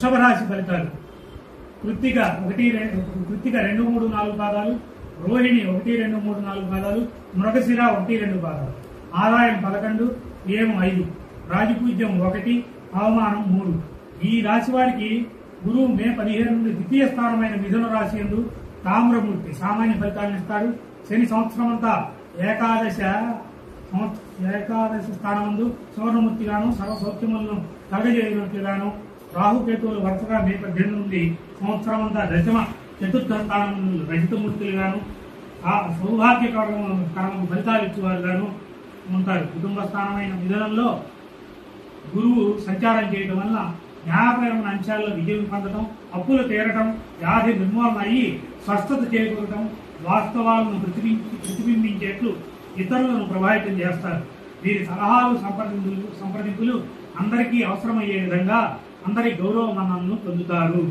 వృషభ రాశి ఫలితాలు. కృత్తిక 1, 2, 3, 4 పాదాలు, రోహిణి 1, 2, 3, 4 పాదాలు, మృగశిర 1, 2 పాదాలు. ఆదాయం 11, వ్యయం 5, రాజపూజ్యం 1, అవమానం 3. ఈ రాశి వారికి గురువు మే 15 నుండి ద్వితీయ స్థానమైన మిథున రాశి యందు తామ్రమూర్తి సామాన్య ఫలితాలను ఇస్తాడు. శని సంవత్సరం అంతా ఏకాదశ స్థానమందు సువర్ణమూర్తిగాను సర్వసౌఖ్యములను కలగజేయనట్లుగాను, రాహుకేతువులు వరుసగా మే 18 నుండి సంవత్సరం అంతా దశమ చతుర్థ స్థానములు రజితమూర్తులుగాను సౌభాగ్యకరము ఫలితాలు ఇచ్చేవారుగాను ఉంటారు. కుటుంబ స్థానమైన మిథునంలో గురువు సంచారం చేయడం వల్ల న్యాయపరమైన అంశాల్లో విజయం పొందడం, అప్పులు తీరటం, వ్యాధి నిర్మూలన అయ్యి స్వస్థత చేకూరటం, వాస్తవాలను ప్రతిబింబించేట్లు ఇతరులను ప్రభావితం చేస్తారు. వీరి సలహాలు సంప్రదింపులు అందరికీ అవసరమయ్యే విధంగా అందరి గౌరవ మన్ననలను పొందుతారు.